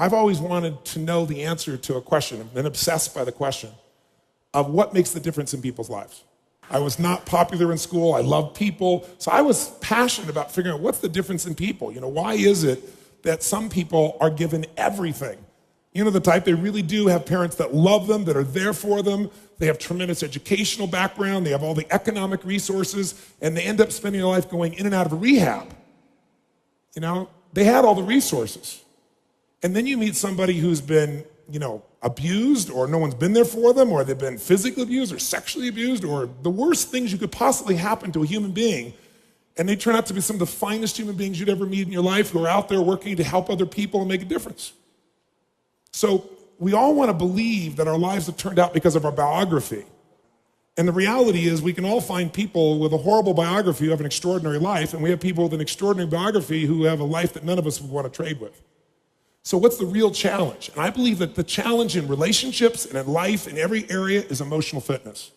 I've always wanted to know the answer to a question. I've been obsessed by the question of what makes the difference in people's lives. I was not popular in school. I loved people. So I was passionate about figuring out what's the difference in people. Why is it that some people are given everything? The type, they really do have parents that love them, that are there for them. They have tremendous educational background. They have all the economic resources, and they end up spending their life going in and out of a rehab. They had all the resources. And then you meet somebody who's been, abused, or no one's been there for them, or they've been physically abused or sexually abused, or the worst things you could possibly happen to a human being. And they turn out to be some of the finest human beings you'd ever meet in your life, who are out there working to help other people and make a difference. So we all want to believe that our lives have turned out because of our biography. And the reality is we can all find people with a horrible biography who have an extraordinary life, and we have people with an extraordinary biography who have a life that none of us would want to trade with. So what's the real challenge? And I believe that the challenge in relationships and in life, in every area, is emotional fitness.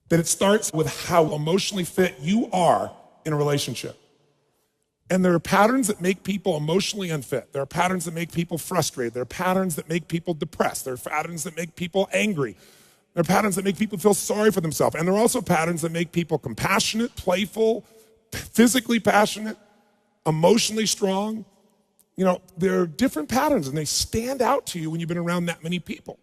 That it starts with how emotionally fit you are in a relationship. And there are patterns that make people emotionally unfit. There are patterns that make people frustrated. There are patterns that make people depressed. There are patterns that make people angry. There are patterns that make people feel sorry for themselves. And there are also patterns that make people compassionate, playful, physically passionate, emotionally strong. There are different patterns, and they stand out to you when you've been around that many people.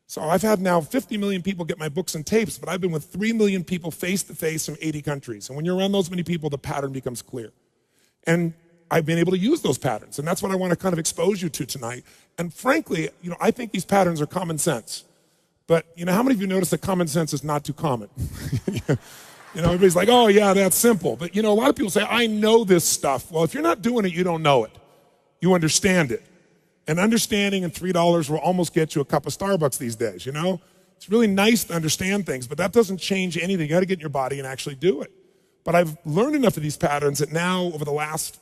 So I've had now 50 million people get my books and tapes, but I've been with 3 million people face-to-face from 80 countries. And when you're around those many people, the pattern becomes clear. And I've been able to use those patterns, and that's what I want to kind of expose you to tonight. And frankly, I think these patterns are common sense. But how many of you notice that common sense is not too common? Everybody's like, oh yeah, that's simple. But a lot of people say, I know this stuff. Well, if you're not doing it, you don't know it. You understand it. And understanding and $3 will almost get you a cup of Starbucks these days, It's really nice to understand things, but that doesn't change anything. You got to get in your body and actually do it. But I've learned enough of these patterns that now, over the last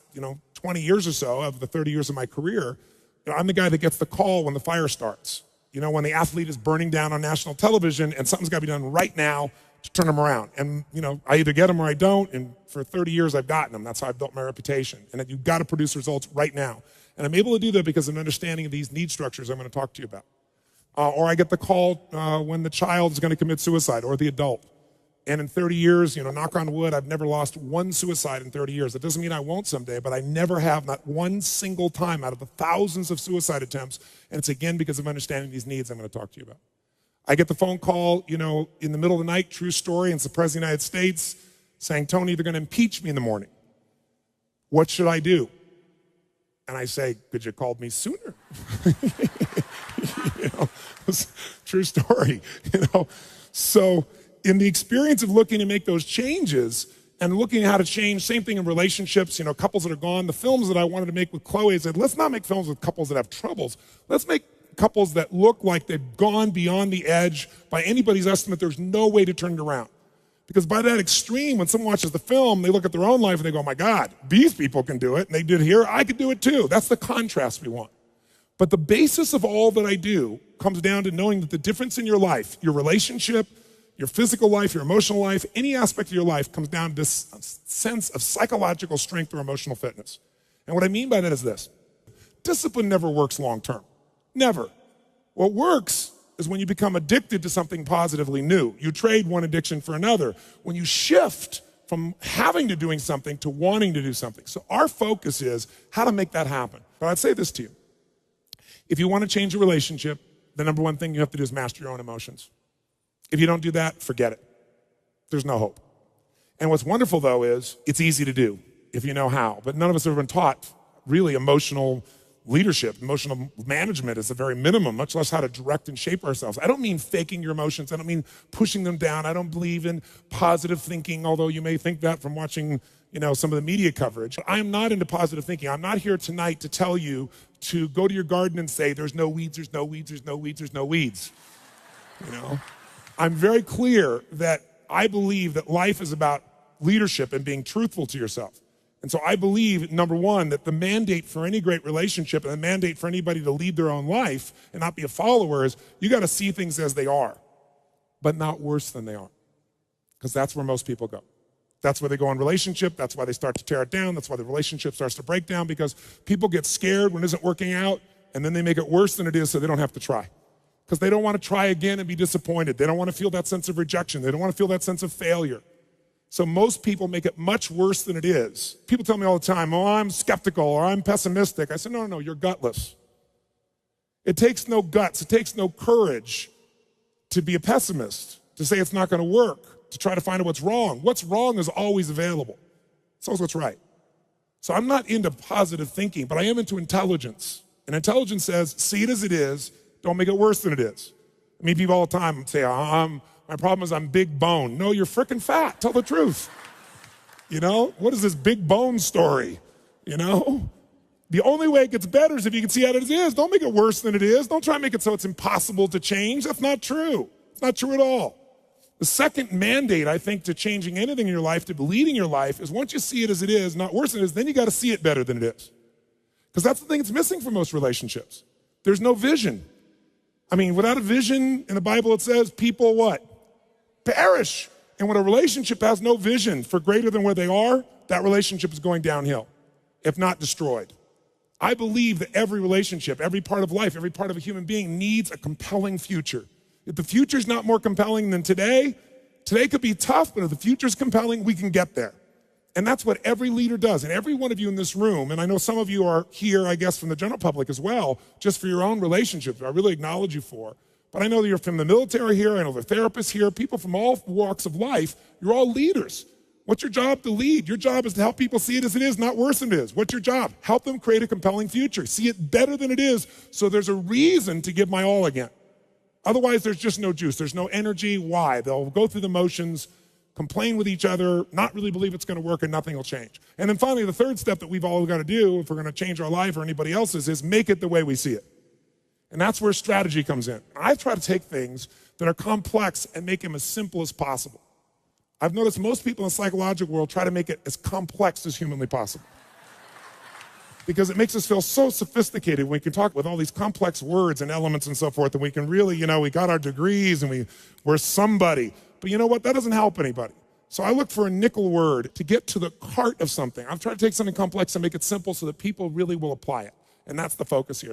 20 years or so, of the 30 years of my career, I'm the guy that gets the call when the fire starts. When the athlete is burning down on national television and something's got to be done right now to turn them around. And, I either get them or I don't. And for 30 years, I've gotten them. That's how I've built my reputation. And that you've got to produce results right now. And I'm able to do that because of an understanding of these need structures I'm going to talk to you about. Or I get the call when the child is going to commit suicide, or the adult. And in 30 years, knock on wood, I've never lost one suicide in 30 years. That doesn't mean I won't someday, but I never have, not one single time out of the thousands of suicide attempts. And it's again because of understanding these needs I'm going to talk to you about. I get the phone call, in the middle of the night, true story, and it's the President of the United States saying, Tony, they're going to impeach me in the morning. What should I do? And I say, could you have called me sooner? True story, So in the experience of looking to make those changes and looking at how to change, same thing in relationships, couples that are gone, the films that I wanted to make with Chloe, I said, let's not make films with couples that have troubles. Let's make couples that look like they've gone beyond the edge. By anybody's estimate, there's no way to turn it around. Because by that extreme, when someone watches the film, they look at their own life and they go, oh my God, these people can do it, and they did here, I could do it too. That's the contrast we want. But the basis of all that I do comes down to knowing that the difference in your life, your relationship, your physical life, your emotional life, any aspect of your life comes down to this sense of psychological strength or emotional fitness. And what I mean by that is this. Discipline never works long term. Never. What works is when you become addicted to something positively new. You trade one addiction for another. When you shift from having to doing something to wanting to do something. So our focus is how to make that happen. But I'd say this to you. If you want to change a relationship, the number one thing you have to do is master your own emotions. If you don't do that, forget it. There's no hope. And what's wonderful, though, is it's easy to do if you know how. But none of us have been taught really emotional leadership. Emotional management is the very minimum, much less how to direct and shape ourselves. I don't mean faking your emotions. I don't mean pushing them down. I don't believe in positive thinking, although you may think that from watching some of the media coverage. I am not into positive thinking. I'm not here tonight to tell you to go to your garden and say, there's no weeds, there's no weeds, there's no weeds, there's no weeds. I'm very clear that I believe that life is about leadership and being truthful to yourself. And so I believe, number one, that the mandate for any great relationship and the mandate for anybody to lead their own life and not be a follower is you got to see things as they are, but not worse than they are. Because that's where most people go. That's where they go in relationship. That's why they start to tear it down. That's why the relationship starts to break down, because people get scared when it isn't working out. and then they make it worse than it is so they don't have to try. Because they don't want to try again and be disappointed. They don't want to feel that sense of rejection. They don't want to feel that sense of failure. So most people make it much worse than it is. People tell me all the time, oh, I'm skeptical or I'm pessimistic. I say, no, you're gutless. It takes no guts, it takes no courage to be a pessimist, to say it's not going to work, to try to find out what's wrong. What's wrong is always available. It's always what's right. So I'm not into positive thinking, but I am into intelligence. And intelligence says, see it as it is, don't make it worse than it is. I mean, people all the time say, my problem is I'm big bone. No, you're freaking fat. Tell the truth. You know, what is this big bone story? You know, the only way it gets better is if you can see how it is. Don't make it worse than it is. Don't try to make it so it's impossible to change. That's not true. It's not true at all. The second mandate, I think, to changing anything in your life, to leading your life, is once you see it as it is, not worse than it is, then you got to see it better than it is. Because that's the thing that's missing from most relationships. There's no vision. I mean, without a vision, in the Bible it says, people what? Perish. And when a relationship has no vision for greater than where they are, that relationship is going downhill, if not destroyed. I believe that every relationship, every part of life, every part of a human being needs a compelling future. If the future's not more compelling than today could be tough, but if the future's compelling, we can get there. And that's what every leader does. And every one of you in this room, and I know some of you are here, I guess, from the general public as well, just for your own relationships, I really acknowledge you for. But I know that you're from the military here, I know the therapists here, people from all walks of life, you're all leaders. What's your job? To lead. Your job is to help people see it as it is, not worse than it is. What's your job? Help them create a compelling future. See it better than it is, so there's a reason to give my all again. Otherwise, there's just no juice. There's no energy. Why? They'll go through the motions, complain with each other, not really believe it's going to work, and nothing will change. And then finally, the third step that we've all got to do if we're going to change our life or anybody else's is make it the way we see it. And that's where strategy comes in. I try to take things that are complex and make them as simple as possible. I've noticed most people in the psychological world try to make it as complex as humanly possible. Because it makes us feel so sophisticated when we can talk with all these complex words and elements and so forth, and we can really, we got our degrees and we're somebody. But you know what? That doesn't help anybody. So I look for a nickel word to get to the heart of something. I've tried to take something complex and make it simple so that people really will apply it. And that's the focus here.